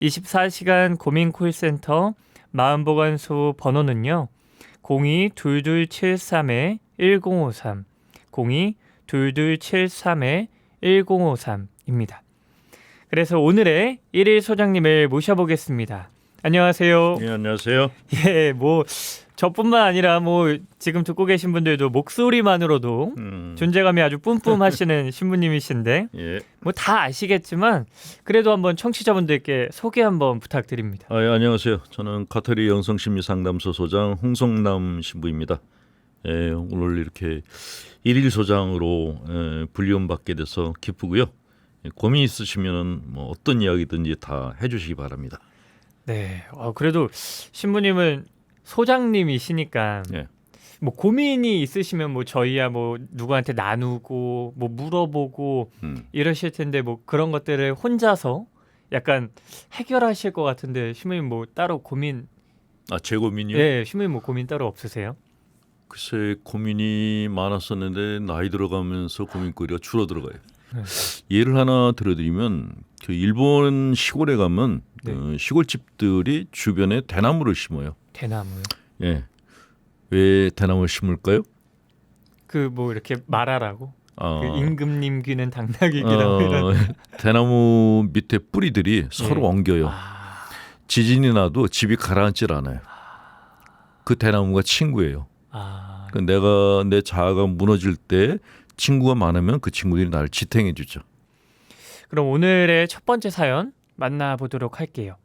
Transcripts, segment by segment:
24시간 고민 콜센터 마음보건소 번호는요. 02-2273-1053 02-2273-1053입니다. 그래서 오늘의 1일 소장님을 모셔보겠습니다. 안녕하세요. 예, 안녕하세요. 예, 저뿐만 아니라 지금 듣고 계신 분들도 목소리만으로도 존재감이 아주 뿜뿜하시는 신부님이신데 예. 다 아시겠지만 그래도 한번 청취자분들께 소개 한번 부탁드립니다. 예, 안녕하세요. 저는 카톨릭 영성심리상담소 소장 홍성남 신부입니다. 예, 오늘 이렇게 1일 소장으로 불리움받게 돼서 기쁘고요. 고민 있으시면 어떤 이야기든지 다 해주시기 바랍니다. 네, 그래도 신부님은 소장님이시니까 예. 고민이 있으시면 저희야 누구한테 나누고 물어보고 이러실 텐데 그런 것들을 혼자서 약간 해결하실 것 같은데 신부님 따로 고민? 제 고민이요? 네, 신부님 고민 따로 없으세요? 글쎄 고민이 많았었는데 나이 들어가면서 고민거리가 줄어들어가요. 예를 하나 들어드리면 그 일본 시골에 가면 네. 시골집들이 주변에 대나무를 심어요. 대나무요? 예. 왜 대나무를 심을까요? 이렇게 말하라고? 그 임금님 귀는 당나귀 귀라고 이런. 대나무 밑에 뿌리들이 서로 엉겨요. 지진이 나도 집이 가라앉질 않아요. 그 대나무가 친구예요. 내가 내 자아가 무너질 때 친구가 많으면 그 친구들이 나를 지탱해 주죠. 그럼 오늘의 첫 번째 사연 만나보도록 할게요.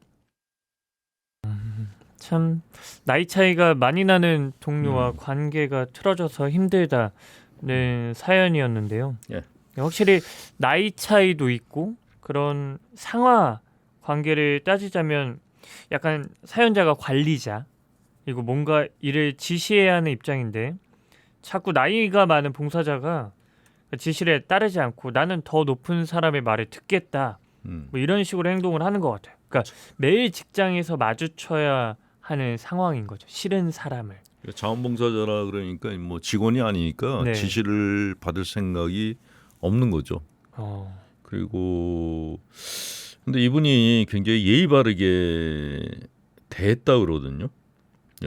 참 나이 차이가 많이 나는 동료와 관계가 틀어져서 힘들다는 사연이었는데요. 예. 확실히 나이 차이도 있고 그런 상하 관계를 따지자면 약간 사연자가 관리자 그리고 뭔가 일을 지시해야 하는 입장인데 자꾸 나이가 많은 봉사자가 지시를 따르지 않고 나는 더 높은 사람의 말을 듣겠다 이런 식으로 행동을 하는 것 같아요. 그러니까 매일 직장에서 마주쳐야 하는 상황인 거죠. 싫은 사람을. 자원봉사자라 그러니까 직원이 아니니까 네. 지시를 받을 생각이 없는 거죠. 그리고 근데 이분이 굉장히 예의 바르게 대했다 그러거든요.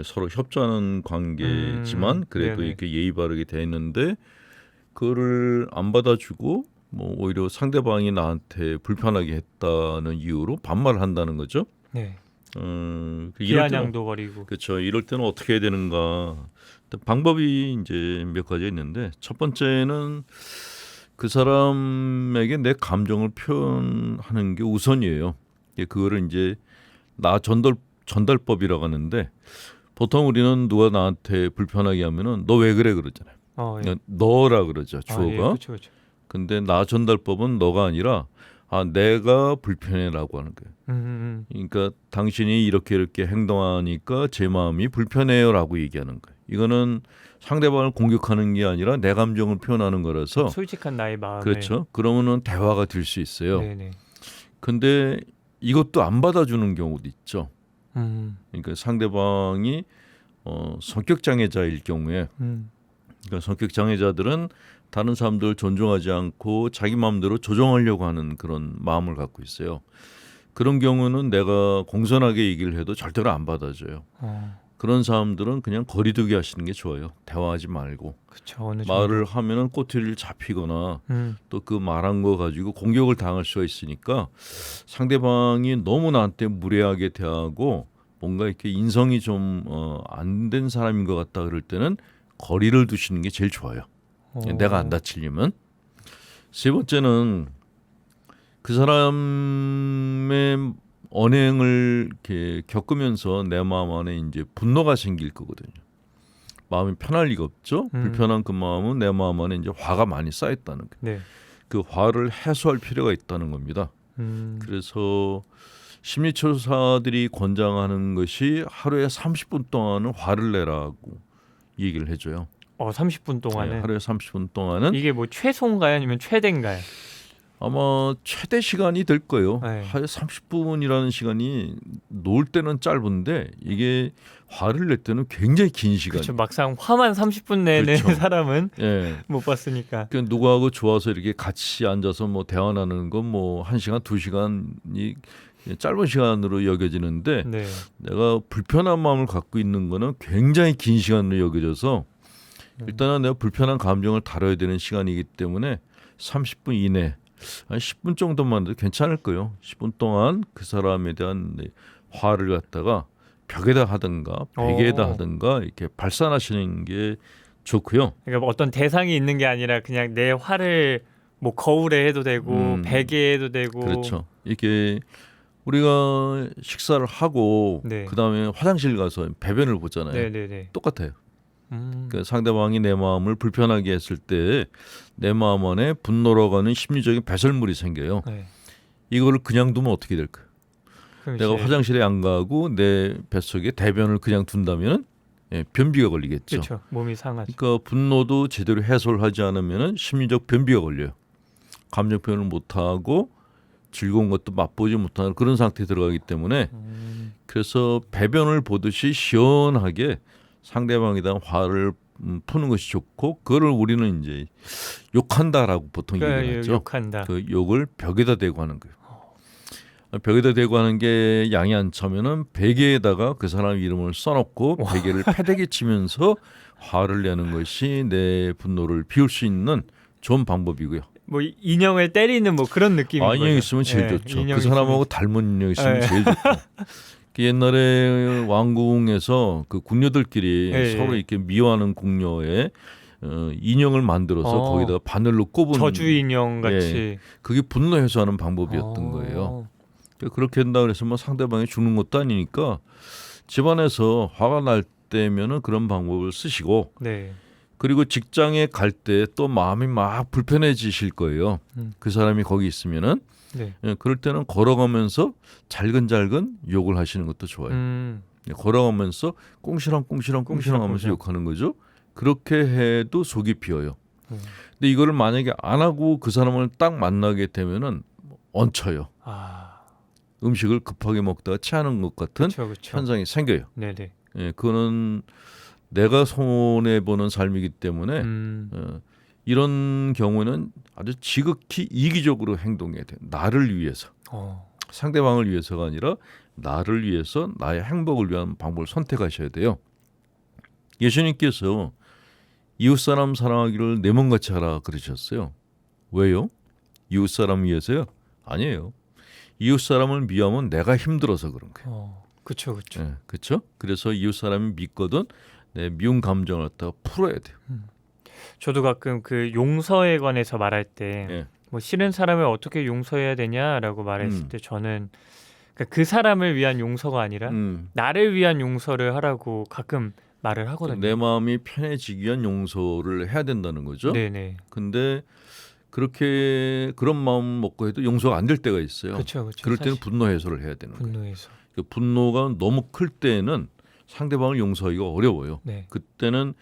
서로 협조하는 관계지만 그래도 네네. 이렇게 예의 바르게 대했는데 그거를 안 받아주고 오히려 상대방이 나한테 불편하게 했다는 이유로 반말을 한다는 거죠. 네. 이럴 때는 비아냥도 거리고. 그렇죠. 이럴 때는 어떻게 해야 되는가? 방법이 이제 몇 가지 있는데 첫 번째는 그 사람에게 내 감정을 표현하는 게 우선이에요. 그거를 이제 나 전달법이라고 하는데 보통 우리는 누가 나한테 불편하게 하면은 너 왜 그래 그러잖아요. 예. 너라 그러죠. 주어가. 예, 그렇죠. 근데 나 전달법은 너가 아니라 내가 불편해라고 하는 거예요. 그러니까 당신이 이렇게 행동하니까 제 마음이 불편해요라고 얘기하는 거예요. 이거는 상대방을 공격하는 게 아니라 내 감정을 표현하는 거라서 솔직한 나의 마음을. 그렇죠. 그러면은 대화가 될 수 있어요. 네네. 근데 이것도 안 받아주는 경우도 있죠. 그러니까 상대방이 성격 장애자일 경우에 그러니까 성격 장애자들은 다른 사람들 존중하지 않고 자기 마음대로 조정하려고 하는 그런 마음을 갖고 있어요. 그런 경우는 내가 공손하게 얘기를 해도 절대로 안 받아줘요. 그런 사람들은 그냥 거리두기 하시는 게 좋아요. 대화하지 말고. 그쵸, 어느 정도. 말을 하면은 꼬투리를 잡히거나 또 그 말한 거 가지고 공격을 당할 수가 있으니까 상대방이 너무 나한테 무례하게 대하고 뭔가 이렇게 인성이 좀 안 된 사람인 것 같다 그럴 때는 거리를 두시는 게 제일 좋아요. 내가 안 다치려면. 세 번째는 그 사람의 언행을 이렇게 겪으면서 내 마음 안에 이제 분노가 생길 거거든요. 마음이 편할 리가 없죠. 불편한 그 마음은 내 마음 안에 이제 화가 많이 쌓였다는 거예요. 네. 그 화를 해소할 필요가 있다는 겁니다. 그래서 심리치료사들이 권장하는 것이 하루에 30분 동안은 화를 내라고 얘기를 해줘요. 30분 동안은. 네, 하루에 30분 동안은 이게 최소인가요, 아니면 최대인가요? 아마 최대 시간이 될 거예요. 네. 하루에 30분이라는 시간이 놀 때는 짧은데 이게 화를 낼 때는 굉장히 긴 시간. 그렇죠. 막상 화만 30분 내는 그렇죠. 사람은 예. 못 봤으니까. 누구하고 좋아서 이렇게 같이 앉아서 대화 나누는 건 1시간, 2시간이 짧은 시간으로 여겨지는데 네. 내가 불편한 마음을 갖고 있는 거는 굉장히 긴 시간으로 여겨져서 일단은 내가 불편한 감정을 다뤄야 되는 시간이기 때문에 30분 이내 한 10분 정도만 해도 괜찮을 거예요. 10분 동안 그 사람에 대한 화를 갖다가 벽에다 하든가 베개에다 하든가 이렇게 발산하시는 게 좋고요. 그러니까 뭐 어떤 대상이 있는 게 아니라 그냥 내 화를 뭐 거울에 해도 되고 베개에 해도 되고. 그렇죠. 이게 우리가 식사를 하고 네. 그다음에 화장실 가서 배변을 보잖아요. 네네네. 똑같아요. 그러니까 상대방이 내 마음을 불편하게 했을 때 내 마음 안에 분노로 가는 심리적인 배설물이 생겨요. 네. 이거를 그냥 두면 어떻게 될까요? 그럼 내가 이제- 화장실에 안 가고 내 뱃속에 대변을 그냥 둔다면 변비가 걸리겠죠. 그렇죠. 몸이 상하죠. 그러니까 분노도 제대로 해소를 하지 않으면 심리적 변비가 걸려요. 감정 표현을 못하고 즐거운 것도 맛보지 못하는 그런 상태에 들어가기 때문에 그래서 배변을 보듯이 시원하게 상대방에 대한 화를 푸는 것이 좋고 그거를 우리는 이제 욕한다라고 보통 그러니까 얘기하죠. 욕한다. 그 욕을 벽에다 대고 하는 거예요. 벽에다 대고 하는 게 양이 안 차면은 베개에다가 그 사람 이름을 써놓고 베개를 패대기 치면서 화를 내는 것이 내 분노를 비울 수 있는 좋은 방법이고요. 뭐 인형을 때리는 뭐 그런 느낌인 거죠. 인형 있으면 제일 네, 좋죠. 인형 그 사람하고 있으면- 닮은 인형 있으면 네. 제일 좋고. 그 옛날에 왕궁에서 그 궁녀들끼리 네. 서로 이렇게 미워하는 궁녀의 인형을 만들어서 거기다가 바늘로 꼽은 저주 인형 같이 그게 분노 해소하는 방법이었던 거예요. 그렇게 한다 그래서 뭐 상대방이 죽는 것도 아니니까 집안에서 화가 날 때면은 그런 방법을 쓰시고 네. 그리고 직장에 갈 때 또 마음이 막 불편해지실 거예요. 그 사람이 거기 있으면은 네. 그럴 때는 걸어가면서 잘근잘근 욕을 하시는 것도 좋아요. 걸어가면서 꽁시렁꽁시렁 하면서 욕하는 거죠. 그렇게 해도 속이 비어요. 근데 이거를 만약에 안 하고 그 사람을 딱 만나게 되면은 얹혀요. 음식을 급하게 먹다가 체하는 것 같은 그쵸. 현상이 생겨요. 네네. 그거는 내가 손해 보는 삶이기 때문에 이런 경우는 아주 지극히 이기적으로 행동해야 돼요. 나를 위해서. 상대방을 위해서가 아니라 나를 위해서 나의 행복을 위한 방법을 선택하셔야 돼요. 예수님께서 이웃사람 사랑하기를 내 몸같이 하라 그러셨어요. 왜요? 이웃사람 위해서요? 아니에요. 이웃사람을 미워하면 내가 힘들어서 그런 거예요. 그렇죠. 그렇죠? 그래서 이웃사람이 믿거든 내 미운 감정을 갖다가 풀어야 돼요. 저도 가끔 그 용서에 관해서 말할 때 뭐 싫은 사람을 어떻게 용서해야 되냐라고 말했을 때 저는 그 사람을 위한 용서가 아니라 나를 위한 용서를 하라고 가끔 말을 하거든요. 내 마음이 편해지기 위한 용서를 해야 된다는 거죠. 네네. 근데 그렇게 그런 마음 먹고 해도 용서가 안 될 때가 있어요. 그렇죠. 그럴 때는 분노 해소를 해야 되는 거예요. 분노해서. 그 분노가 너무 클 때는 상대방을 용서하기가 어려워요. 네. 그때는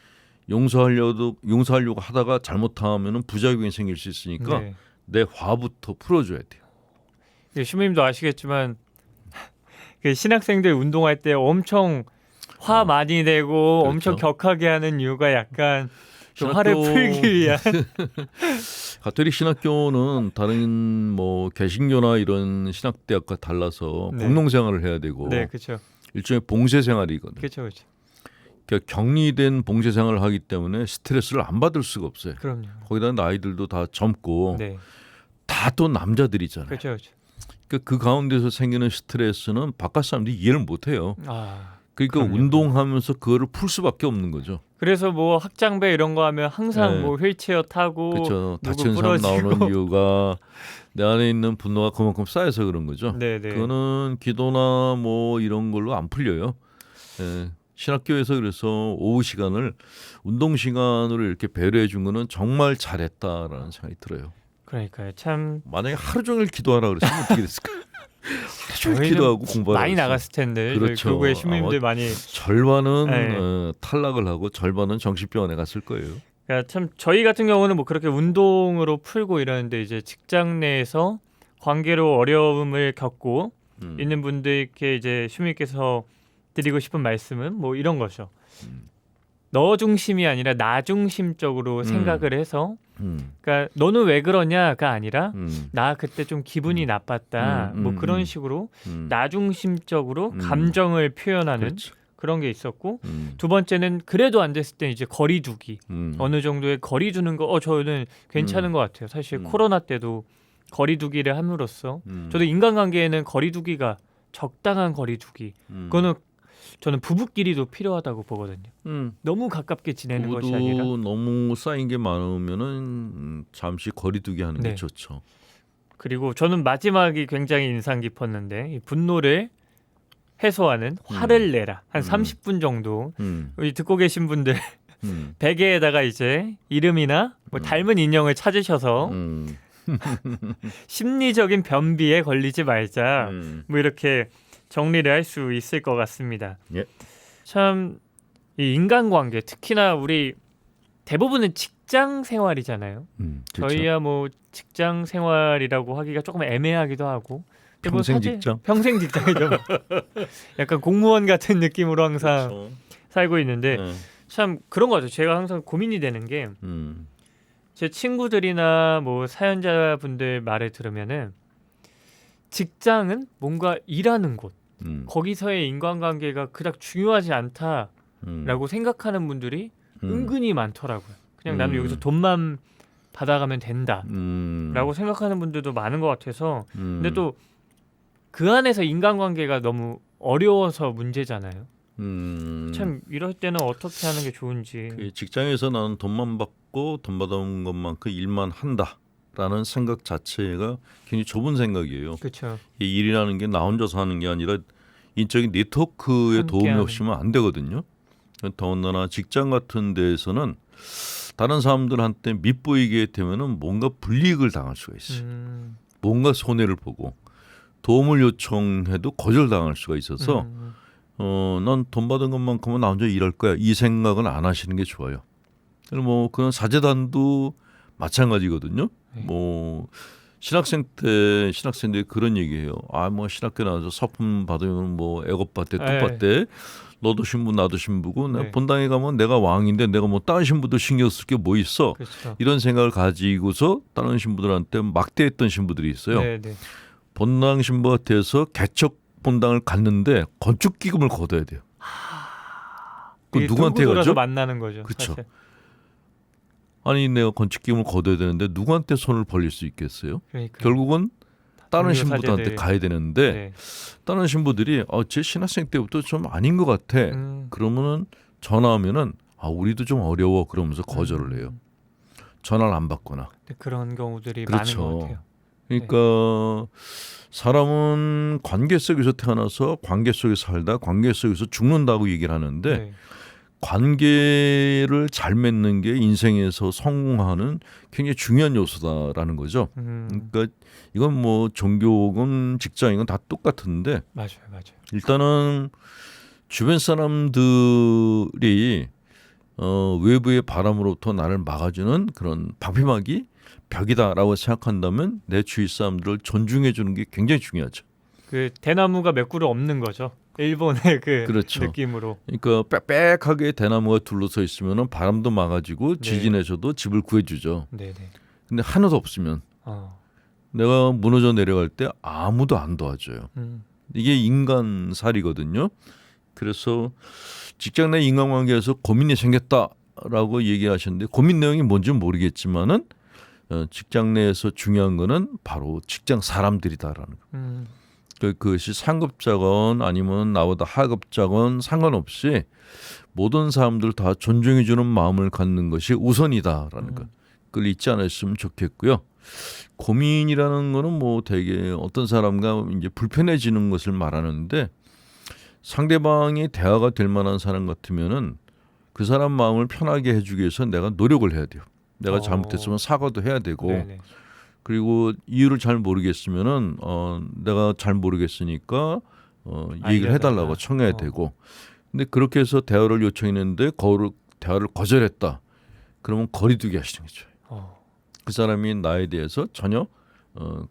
용서하려고 하다가 잘못하면은 부작용이 생길 수 있으니까 네. 내 화부터 풀어줘야 돼요. 신부님도 아시겠지만 그 신학생들 운동할 때 엄청 화 많이 내고 그렇죠. 엄청 격하게 하는 이유가 약간 좀 신학교- 화를 풀기 위한. 가톨릭 신학교는 다른 뭐 개신교나 이런 신학대학과 달라서 네. 공동생활을 해야 되고 네, 그렇죠. 일종의 봉쇄생활이거든요. 그렇죠. 그러니까 격리된 봉쇄생활을 하기 때문에 스트레스를 안 받을 수가 없어요. 그럼요. 거기다 나이들도 다 젊고 네, 다 또 남자들이잖아요. 그렇죠. 그러니까 그 가운데서 생기는 스트레스는 바깥 사람들이 이해를 못해요. 그러니까 그럼요. 운동하면서 그거를 풀 수밖에 없는 거죠. 그래서 뭐 학장배 이런 거 하면 항상 네. 뭐 휠체어 타고 그렇죠. 누구 다치는 사람 부러지고. 나오는 이유가 내 안에 있는 분노가 그만큼 쌓여서 그런 거죠. 네, 네. 그거는 기도나 뭐 이런 걸로 안 풀려요. 신학교에서 그래서 오후 시간을 운동 시간으로 이렇게 배려해 준 거는 정말 잘했다라는 생각이 들어요. 그러니까요. 참 만약에 하루 종일 기도하라 그랬으면 어떻게 됐을까요? 하루 종일 저희는 기도하고 공부하라 많이 그랬으면. 나갔을 텐데 그렇죠. 저희 교구의 신부님들 아마 많이. 절반은 네. 탈락을 하고 절반은 정신병원에 갔을 거예요. 그러니까 참 저희 같은 경우는 뭐 그렇게 운동으로 풀고 이러는데 이제 직장 내에서 관계로 어려움을 겪고 있는 분들께 이제 신부님께서 드리고 싶은 말씀은 뭐 이런 거죠. 너 중심이 아니라 나 중심적으로 생각을 해서 그러니까 너는 왜 그러냐가 아니라 음. 나 그때 좀 기분이 나빴다. 뭐 그런 식으로 나 중심적으로 감정을 표현하는 그렇죠. 그런 게 있었고 두 번째는 그래도 안 됐을 때 이제 거리 두기. 음. 어느 정도의 거리 두는 거 저는 괜찮은 것 같아요. 사실 코로나 때도 거리 두기를 함으로써 저도 인간관계에는 거리 두기가 적당한 거리 두기. 그거는 저는 부부끼리도 필요하다고 보거든요. 너무 가깝게 지내는 것이 아니라 부부도 너무 쌓인 게 많으면은 잠시 거리두기 하는 게 네. 좋죠. 그리고 저는 마지막이 굉장히 인상 깊었는데 이 분노를 해소하는 화를 내라 한 30분 정도 우리 듣고 계신 분들 베개에다가 이제 이름이나 뭐 닮은 인형을 찾으셔서 심리적인 변비에 걸리지 말자 뭐 이렇게 정리를 할 수 있을 것 같습니다. 예. 참 이 인간관계 특히나 우리 대부분은 직장 생활이잖아요. 그렇죠. 저희야 뭐 직장 생활이라고 하기가 조금 애매하기도 하고 근데 뭐 평생 사실 직장? 평생 직장이죠. 약간 공무원 같은 느낌으로 항상 그렇죠. 살고 있는데 네. 참 그런 거 같아요. 제가 항상 고민이 되는 게 제 친구들이나 뭐 사연자분들 말을 들으면은 직장은 뭔가 일하는 곳 거기서의 인간관계가 그닥 중요하지 않다라고 생각하는 분들이 은근히 많더라고요. 그냥 나는 여기서 돈만 받아가면 된다라고 생각하는 분들도 많은 것 같아서 근데 또 그 안에서 인간관계가 너무 어려워서 문제잖아요. 참 이럴 때는 어떻게 하는 게 좋은지. 그 직장에서 나는 돈만 받고 돈 받아온 것만큼 일만 한다라는 생각 자체가 굉장히 좁은 생각이에요. 그렇죠. 이 일이라는 게 나 혼자서 하는 게 아니라 인적인 네트워크에 도움이 함께하는. 없으면 안 되거든요. 더군다나 직장 같은 데에서는 다른 사람들한테 밉보이게 되면은 뭔가 불이익을 당할 수가 있어요. 뭔가 손해를 보고 도움을 요청해도 거절당할 수가 있어서 난 돈 받은 것만큼은 나 혼자 일할 거야 이 생각은 안 하시는 게 좋아요. 뭐 그런 사제단도 마찬가지거든요. 네. 뭐 신학생들이 그런 얘기해요. 뭐 신학교 나와서 서품 받으면 뭐 애겁받대 뜻받대. 너도 신부 나도 신부고 내가 네. 본당에 가면 내가 왕인데 내가 뭐 다른 신부도 신경 쓸 게 뭐 있어. 그렇죠. 이런 생각을 가지고서 다른 신부들한테 막대했던 신부들이 있어요. 네, 네. 본당 신부한테서 개척 본당을 갔는데 건축 기금을 걷어야 돼요. 그 이게 누구한테 돌고 돌아서 가죠? 만나는 거죠. 그쵸. 사실. 아니 내가 건축 기금을 걷어야 되는데 누구한테 손을 벌릴 수 있겠어요? 그러니까. 결국은 다른 동료 신부들한테 사제들. 가야 되는데 네. 다른 신부들이 제 신학생 때부터 좀 아닌 것 같아. 그러면은 전화하면은 우리도 좀 어려워 그러면서 거절을 해요. 전화를 안 받거나. 그런 경우들이 그렇죠. 많은 것 같아요. 그러니까 사람은 관계 속에서 태어나서 관계 속에서 살다 관계 속에서 죽는다고 얘기를 하는데 네. 관계를 잘 맺는 게 인생에서 성공하는 굉장히 중요한 요소다라는 거죠. 그러니까 이건 뭐 종교건 직장이건 다 똑같은데 맞아요. 일단은 주변 사람들이 외부의 바람으로부터 나를 막아주는 그런 방패막이 벽이다라고 생각한다면 내 주위 사람들을 존중해 주는 게 굉장히 중요하죠. 그 대나무가 몇 그루 없는 거죠. 일본의 그 그렇죠. 느낌으로. 그러니까 빽빽하게 대나무가 둘러서 있으면은 바람도 막아주고 네. 지진에서도 집을 구해주죠. 네네. 근데 하나도 없으면 내가 무너져 내려갈 때 아무도 안 도와줘요. 이게 인간살이거든요. 그래서 직장 내 인간관계에서 고민이 생겼다라고 얘기하셨는데 고민 내용이 뭔지는 모르겠지만은 직장 내에서 중요한 거는 바로 직장 사람들이다라는 거. 그것이 상급자건 아니면 나보다 하급자건 상관없이 모든 사람들 다 존중해주는 마음을 갖는 것이 우선이다라는 것. 그걸 잊지 않았으면 좋겠고요. 고민이라는 거는 뭐 되게 어떤 사람과 이제 불편해지는 것을 말하는데 상대방이 대화가 될 만한 사람 같으면은 그 사람 마음을 편하게 해주기 위해서 내가 노력을 해야 돼요. 내가 잘못했으면 사과도 해야 되고 네네. 그리고 이유를 잘 모르겠으면은 내가 잘 모르겠으니까 얘기를 해달라고 청해야 되고 근데 그렇게 해서 대화를 요청했는데 대화를 거절했다. 그러면 거리두기 하시는 거죠. 그 사람이 나에 대해서 전혀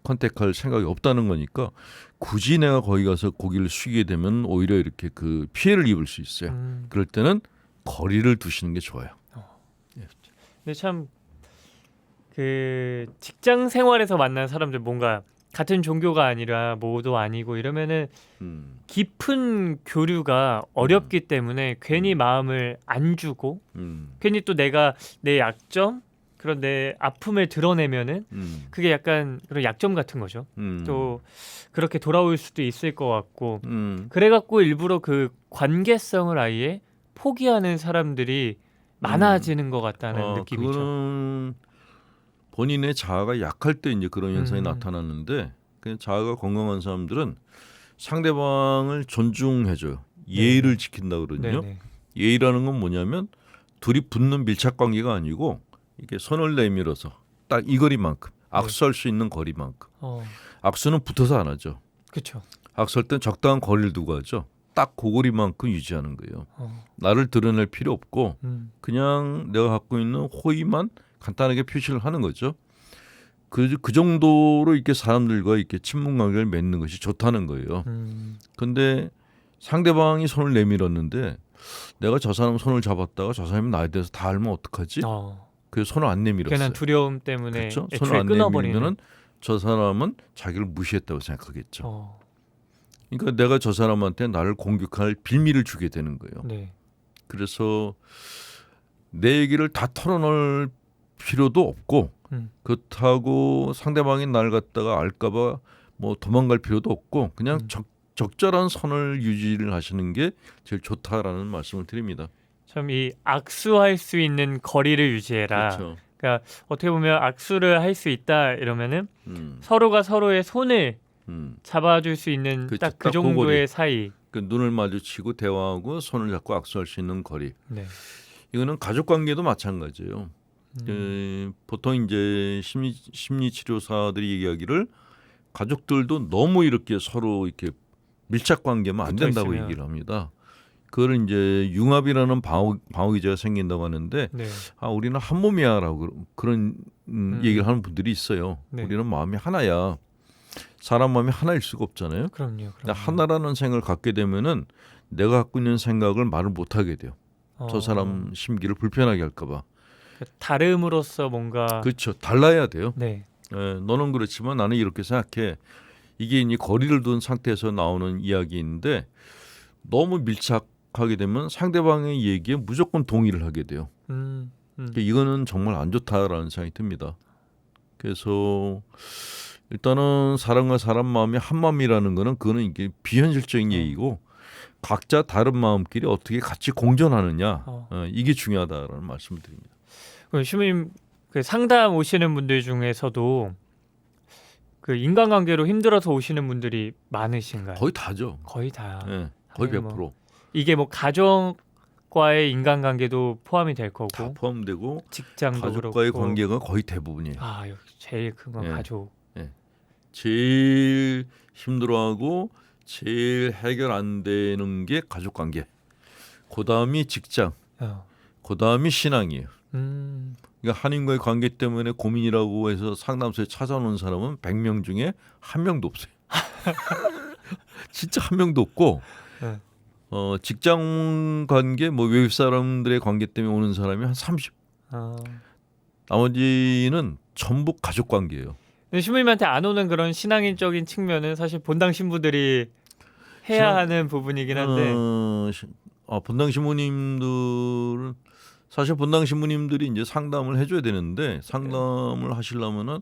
컨택할 생각이 없다는 거니까 굳이 내가 거기 가서 고개를 숙이게 되면 오히려 이렇게 그 피해를 입을 수 있어요. 그럴 때는 거리를 두시는 게 좋아요. 근데 참 그 직장 생활에서 만난 사람들 뭔가 같은 종교가 아니라 뭐도 아니고 이러면은 깊은 교류가 어렵기 때문에 괜히 마음을 안 주고 괜히 또 내가 내 약점 그런 내 아픔을 드러내면은 그게 약간 그런 약점 같은 거죠. 또 그렇게 돌아올 수도 있을 것 같고 그래갖고 일부러 그 관계성을 아예 포기하는 사람들이 많아지는 것 같다는 느낌이죠. 그거는 본인의 자아가 약할 때 이제 그런 현상이 나타나는데 그냥 자아가 건강한 사람들은 상대방을 존중해줘요. 예의를 지킨다 그러거든요. 네네. 예의라는 건 뭐냐면 둘이 붙는 밀착 관계가 아니고 이렇게 손을 내밀어서 딱 이 거리만큼 악수할 수 있는 거리만큼. 악수는 붙어서 안 하죠. 그렇죠. 악수할 땐 적당한 거리를 두고 하죠. 딱 그 거리만큼 유지하는 거예요. 나를 드러낼 필요 없고 그냥 내가 갖고 있는 호의만 간단하게 표시를 하는 거죠. 그 정도로 이렇게 사람들과 이렇게 친분 관계를 맺는 것이 좋다는 거예요. 근데 상대방이 손을 내밀었는데 내가 저 사람 손을 잡았다가 저 사람이 나에 대해서 다 알면 어떡하지? 그래서 손을 안 내밀었어요. 괜한 두려움 때문에 그렇죠? 애초에 손을 안 끊어버리는. 내밀면은 저 사람은 자기를 무시했다고 생각하겠죠. 그러니까 내가 저 사람한테 나를 공격할 빌미를 주게 되는 거예요. 네. 그래서 내 얘기를 다 털어놓을 필요도 없고 그렇다고 상대방이 날 갖다가 알까봐 뭐 도망갈 필요도 없고 그냥 적절한 선을 유지를 하시는 게 제일 좋다라는 말씀을 드립니다. 참 이 악수할 수 있는 거리를 유지해라. 그렇죠. 그러니까 어떻게 보면 악수를 할 수 있다 이러면은 서로가 서로의 손을 잡아줄 수 있는 그렇죠. 딱 그 딱 그 정도의 거리. 사이. 그 눈을 마주치고 대화하고 손을 잡고 악수할 수 있는 거리. 네. 이거는 가족 관계도 마찬가지예요. 보통 이제 심리 치료사들이 얘기하기를 가족들도 너무 이렇게 서로 이렇게 밀착 관계면 안 된다고 붙어있으면. 얘기를 합니다. 그걸 이제 융합이라는 방어 기제가 생긴다고 하는데 네. 우리는 한 몸이야라고 그런 얘기를 하는 분들이 있어요. 네. 우리는 마음이 하나야. 사람 마음이 하나일 수가 없잖아요. 그럼요. 근데 하나라는 생각을 갖게 되면은 내가 갖고 있는 생각을 말을 못 하게 돼요. 저 사람 심기를 불편하게 할까봐. 다름으로써 뭔가 그렇죠. 달라야 돼요. 네. 너는 그렇지만 나는 이렇게 생각해. 이게 이제 거리를 둔 상태에서 나오는 이야기인데 너무 밀착하게 되면 상대방의 얘기에 무조건 동의를 하게 돼요. 그러니까 이거는 정말 안 좋다라는 생각이 듭니다. 그래서 일단은 사람과 사람 마음이 한 마음이라는 거는 그거는 이게 비현실적인 얘기고 각자 다른 마음끼리 어떻게 같이 공존하느냐 이게 중요하다라는 말씀을 드립니다. 시모님 그 상담 오시는 분들 중에서도 그 인간관계로 힘들어서 오시는 분들이 많으신가요? 거의 다죠. 거의 다. 네, 거의 아니, 100%. 이게 뭐 가족과의 인간관계도 포함이 될 거고 다 포함되고 직장도 가족과의 그렇고. 관계가 거의 대부분이에요. 역시 제일 큰 건 네. 가족. 제일 힘들어하고 제일 해결 안 되는 게 가족 관계. 그다음이 직장. 그다음이 신앙이에요. 그러니까 하나님과의 관계 때문에 고민이라고 해서 상담소에 찾아오는 사람은 100명 중에 한 명도 없어요. 진짜 한 명도 없고 직장 관계 뭐 외국 사람들의 관계 때문에 오는 사람이 한 30. 나머지는 전부 가족 관계예요. 근데 시모님한테 안 오는 그런 신앙인적인 측면은 사실 본당 신부들이 해야 하는 부분이긴 한데 본당 신부님들은 사실 본당 신부님들이 이제 상담을 해줘야 되는데 상담을 하시려면은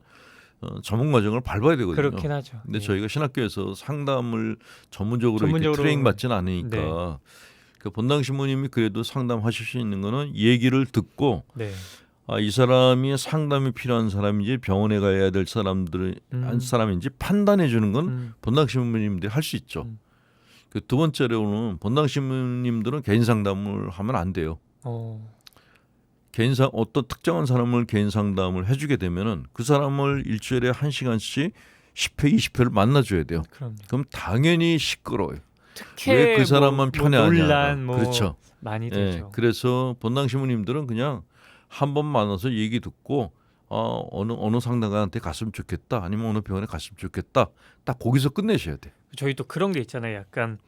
전문 과정을 밟아야 되거든요. 그렇긴 하죠. 근데 저희가 신학교에서 상담을 전문적으로 이렇게 트레이닝 받지는 않으니까 그 본당 신부님이 그래도 상담하실 수 있는 거는 얘기를 듣고 이 사람이 상담이 필요한 사람인지 병원에 가야 될 사람들의 한 사람인지 판단해 주는 건 본당 신부님들이 할 수 있죠. 그 두 번째로는 본당 신부님들은 개인 상담을 하면 안 돼요. 어떤 특정한 사람을 개인 상담을 해주게 되면은 그 사람을 일주일에 1시간씩 10회, 20회를 만나줘야 돼요. 그럼 당연히 시끄러워요. 왜 그 사람만 편애하냐? 논란 그렇죠. 많이 되죠. 그래서 본당 신부님들은 그냥 한 번 만나서 얘기 듣고 어느 상담가한테 갔으면 좋겠다, 아니면 어느 병원에 갔으면 좋겠다. 딱 거기서 끝내셔야 돼. 저희 또 그런 게 있잖아요. 약간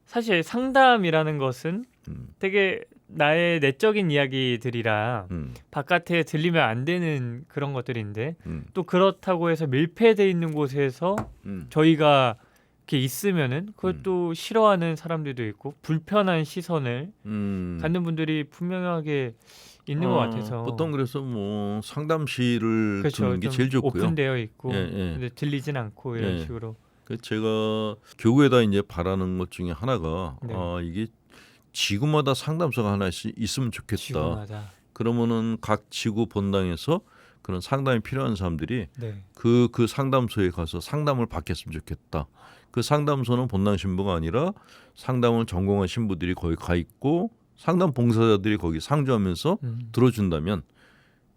사실 상담이라는 것은 되게 나의 내적인 이야기들이라 음, 바깥에 들리면 안 되는 그런 것들인데 음, 또 그렇다고 해서 밀폐돼 있는 곳에서 음, 저희가 이렇게 있으면은 그걸 음. 또 싫어하는 사람들도 있고 불편한 시선을 음. 갖는 분들이 분명하게 있는 것 같아서 보통 그래서 뭐 상담실을 그렇죠. 두는 게 좀 제일 좋고요. 오픈되어 있고 예, 예. 근데 들리진 않고 이런 예. 식으로 그 제가 교구에다 이제 바라는 것 중에 하나가 네. 이게 지구마다 상담소가 하나씩 있으면 좋겠다. 지구마다 그러면은 각 지구 본당에서 그런 상담이 필요한 사람들이 네. 그 상담소에 가서 상담을 받겠으면 좋겠다. 그 상담소는 본당 신부가 아니라 상담을 전공한 신부들이 거기 가 있고 상담 봉사자들이 거기 상주하면서 들어준다면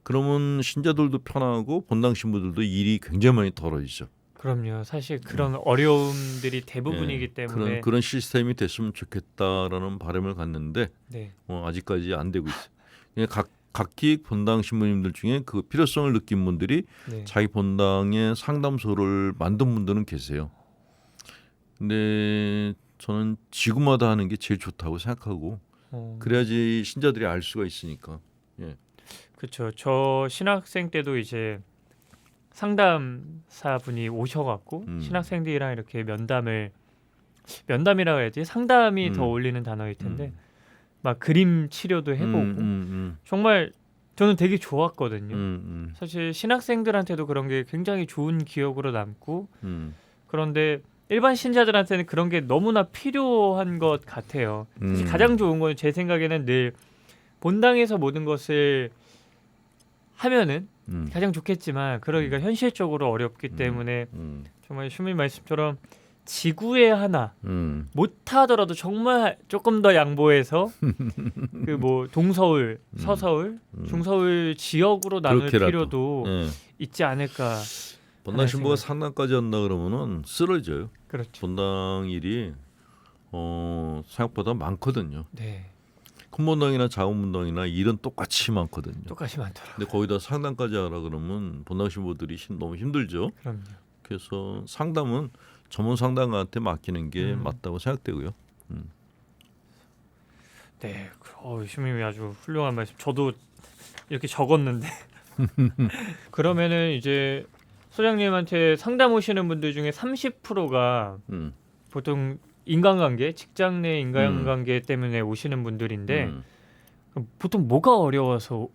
그러면 신자들도 편하고 본당 신부들도 일이 굉장히 많이 덜어지죠. 그럼요. 사실 그런 어려움들이 대부분이기 예, 때문에 그런 시스템이 됐으면 좋겠다라는 바람을 갖는데 네. 아직까지 안 되고 있어요. 그냥 각기 본당 신부님들 중에 그 필요성을 느낀 분들이 네. 자기 본당에 상담소를 만든 분들은 계세요. 근데 저는 지구마다 하는 게 제일 좋다고 생각하고 그래야지 신자들이 알 수가 있으니까. 예. 그렇죠. 저 신학생 때도 이제 상담사분이 오셔갖고 신학생들이랑 이렇게 면담이라고 해야지 상담이 더 어울리는 단어일 텐데 막 그림 치료도 해보고 정말 저는 되게 좋았거든요. 사실 신학생들한테도 그런 게 굉장히 좋은 기억으로 남고 그런데 일반 신자들한테는 그런 게 너무나 필요한 것 같아요. 사실 가장 좋은 건 제 생각에는 늘 본당에서 모든 것을 하면은 가장 좋겠지만 그러기가 현실적으로 어렵기 때문에 정말 슈민 말씀처럼 지구에 하나 못하더라도 정말 조금 더 양보해서 그 뭐 동서울, 서서울, 중서울 지역으로 나눌 그렇게라도. 필요도 예. 있지 않을까. 본당 신부가 생각. 상담까지 한다 그러면은 쓰러져요. 그렇죠. 본당 일이 생각보다 많거든요. 네, 큰 본당이나 작은 본당이나 일은 똑같이 많거든요. 똑같이 많더라고요. 근데 거기다 상담까지 하라 그러면 본당 신부들이 너무 힘들죠. 그럼요. 그래서 상담은 전문 상담가한테 맡기는 게 맞다고 생각되고요. 네, 슈민이 아주 훌륭한 말씀. 저도 이렇게 적었는데 그러면은 이제 소장님한테 상담 오시는 분들 중에 30%가 보통 인간관계, 직장 내 인간관계 때문에 오시는 분들인데 그럼 보통 뭐가 어려워서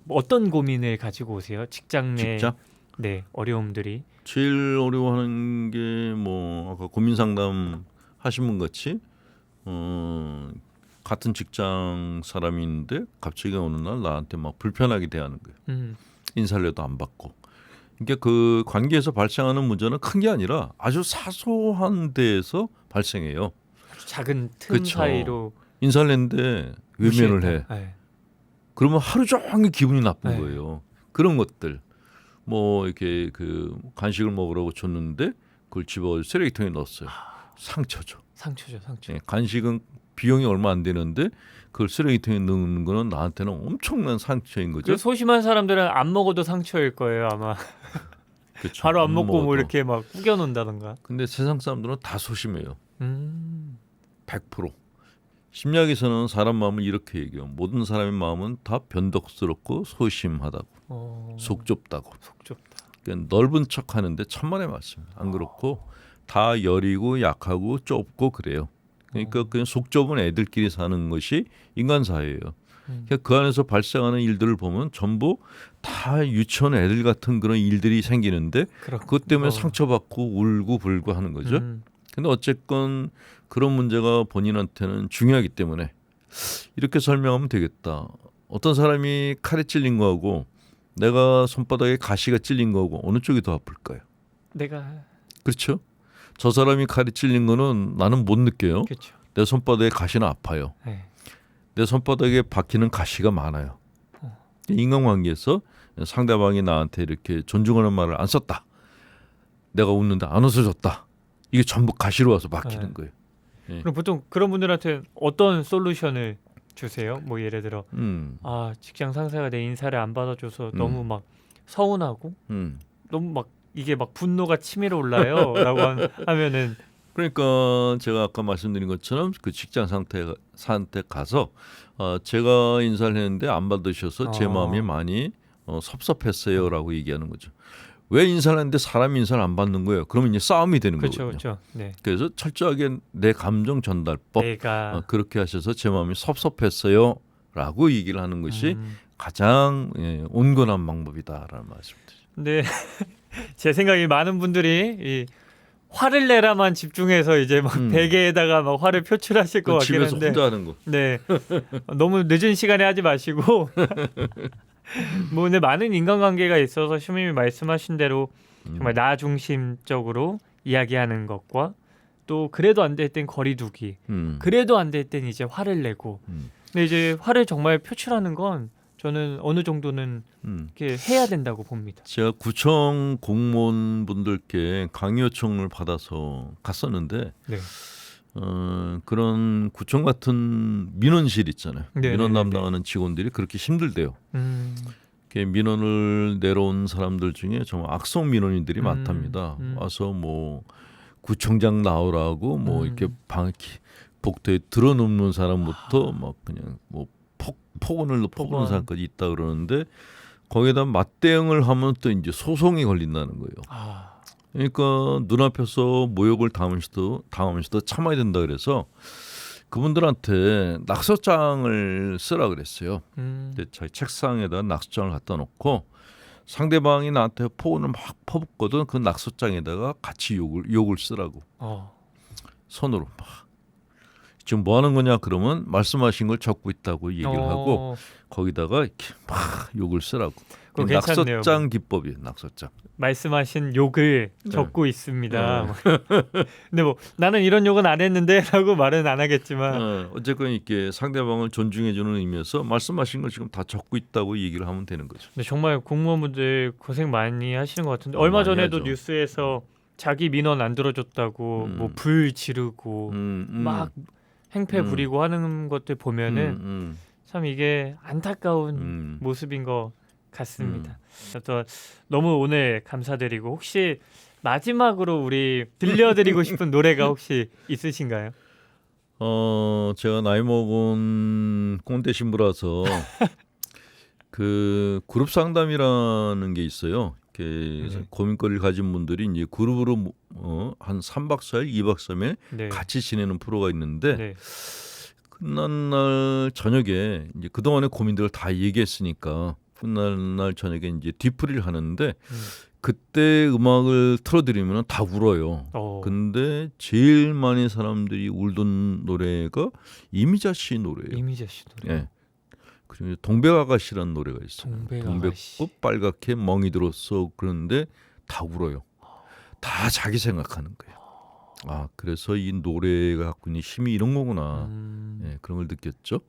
어떤 고민을 가지고 오세요? 직장 내 직장? 네, 어려움들이. 제일 어려워하는 게 뭐 아까 고민 상담 하신 분 같이 같은 직장 사람인데 갑자기 어느 날 나한테 막 불편하게 대하는 거예요. 인사를 해도 안 받고. 그러니까 그 관계에서 발생하는 문제는 큰 게 아니라 아주 사소한 데에서 발생해요. 아주 작은 틈 그쵸. 사이로 인사를 했는데 외면을 해. 네. 그러면 하루 종일 기분이 나쁜 네. 거예요. 그런 것들. 뭐 이렇게 그 간식을 먹으라고 줬는데 그걸 집어 쓰레기통에 넣었어요. 상처죠. 상처죠, 상처. 예, 간식은 비용이 얼마 안 되는데 그걸 쓰레기통에 넣는 거는 나한테는 엄청난 상처인 거죠. 그 소심한 사람들은 안 먹어도 상처일 거예요, 아마. 그쵸. 바로 안 먹고 뭐 먹어도. 이렇게 막 구겨 놓는다던가. 근데 세상 사람들은 다 소심해요. 100%. 100%. 심리학에서는 사람 마음을 이렇게 얘기해요. 모든 사람의 마음은 다 변덕스럽고 소심하다고. 속 좁다고. 속 좁다. 그러니까 넓은 척하는데 천만의 말씀입니다. 안 그렇고 다 여리고 약하고 좁고 그래요. 그러니까 그냥 속 좁은 애들끼리 사는 것이 인간 사회예요. 그러니까 그 안에서 발생하는 일들을 보면 전부 다 유치원 애들 같은 그런 일들이 생기는데 그것 때문에 상처받고 울고 불고 하는 거죠. 근데 어쨌건 그런 문제가 본인한테는 중요하기 때문에 이렇게 설명하면 되겠다. 어떤 사람이 칼에 찔린 거하고 내가 손바닥에 가시가 찔린 거하고 어느 쪽이 더 아플까요? 내가 그렇죠. 저 사람이 칼에 찔린 거는 나는 못 느껴요. 그렇죠. 내 손바닥에 가시는 아파요. 네. 내 손바닥에 박히는 가시가 많아요. 인간관계에서 상대방이 나한테 이렇게 존중하는 말을 안 썼다. 내가 웃는데 안 웃어줬다. 이게 전부 가시로 와서 박히는 거예요. 예. 그럼 보통 그런 분들한테 어떤 솔루션을 주세요? 뭐 예를 들어 직장 상사가 내 인사를 안 받아줘서 너무 막 서운하고 너무 막 이게 막 분노가 치밀어 올라요. 라고 하면은 그러니까 제가 아까 말씀드린 것처럼 그 직장 상태 가서 제가 인사를 했는데 안 받으셔서 제 마음이 많이 섭섭했어요라고 얘기하는 거죠. 왜 인사를 했는데 사람 인사를 안 받는 거예요? 그러면 이제 싸움이 되는 거거든요. 그렇죠. 네. 그래서 철저하게 내 감정 전달법 내가 그렇게 하셔서 제 마음이 섭섭했어요라고 얘기를 하는 것이 가장 온건한 방법이다라는 말씀드리죠. 근데 제 생각에 많은 분들이 이 화를 내라만 집중해서 이제 막 베개에다가 막 화를 표출하실 것 같긴 집에서 한데 혼자 하는 거. 네. 너무 늦은 시간에 하지 마시고 뭐 근데 많은 인간관계가 있어서 슈님이 말씀하신 대로 정말 나 중심적으로 이야기하는 것과 또 그래도 안 될 땐 거리두기 그래도 안 될 땐 이제 화를 내고 근데 이제 화를 정말 표출하는 건 저는 어느 정도는 이렇게 해야 된다고 봅니다. 제가 구청 공무원분들께 강의 요청을 받아서 갔었는데 네. 그런 구청 같은 민원실 있잖아요. 네네네네. 민원 담당하는 직원들이 그렇게 힘들대요. 이렇게 민원을 내려온 사람들 중에 정말 악성 민원인들이 많답니다. 와서 뭐 구청장 나오라고 뭐 이렇게 복도에 들어눕는 사람부터 막 그냥 뭐 폭언을 퍼부는 사람까지 있다 그러는데 거기에다 맞대응을 하면 또 이제 소송이 걸린다는 거예요. 그러니까 눈앞에서 모욕을 당하면서도 참아야 된다 그래서 그분들한테 낙서장을 쓰라 그랬어요. 근데 자기 책상에다 낙서장을 갖다 놓고 상대방이 나한테 폭언을 막 퍼붓거든 그 낙서장에다가 같이 욕을 쓰라고 손으로 막. 지금 뭐 하는 거냐 그러면 말씀하신 걸 적고 있다고 얘기를 하고 거기다가 이렇게 막 욕을 쓰라고. 낙서장 기법이에요. 낙서장. 말씀하신 욕을 적고 있습니다. 근데 뭐 나는 이런 욕은 안 했는데라고 말은 안 하겠지만 어쨌건 이렇게 상대방을 존중해주는 의미에서 말씀하신 걸 지금 다 적고 있다고 얘기를 하면 되는 거죠. 근데 정말 공무원분들 고생 많이 하시는 것 같은데 얼마 전에도 하죠. 뉴스에서 자기 민원 안 들어줬다고 뭐 불 지르고 막 행패 부리고 하는 것들 보면은 참 이게 안타까운 모습인 것 같습니다. 또 너무 오늘 감사드리고 혹시 마지막으로 우리 들려드리고 싶은 노래가 혹시 있으신가요? 제가 나이 먹은 꼰대 신부라서 그 그룹 상담이라는 게 있어요. 이렇게 고민거리를 가진 분들이 이제 그룹으로 한 3박 4일, 2박 3일 같이 지내는 프로가 있는데 끝난 날 저녁에 이제 그동안의 고민들을 다 얘기했으니까 끝난 날 저녁에 이제 뒤풀이를 하는데 그때 음악을 틀어드리면 다 울어요. 근데 제일 많이 사람들이 울던 노래가 이미자 씨 노래예요. 이미자 씨 노래. 네. 그리고 동백아가씨라는 노래가 있어요. 동백꽃 빨갛게 멍이 들었어. 그런데 다 울어요. 다 자기 생각하는 거예요. 그래서 이 노래가 갖고 있는 힘이 이런 거구나. 네, 그런 걸 느꼈죠.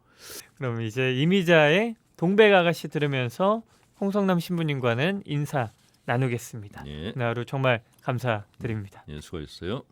그럼 이제 이미자의 동백아가씨 들으면서 홍성남 신부님과는 인사 나누겠습니다. 오늘 하루 정말 감사드립니다. 수고하셨어요.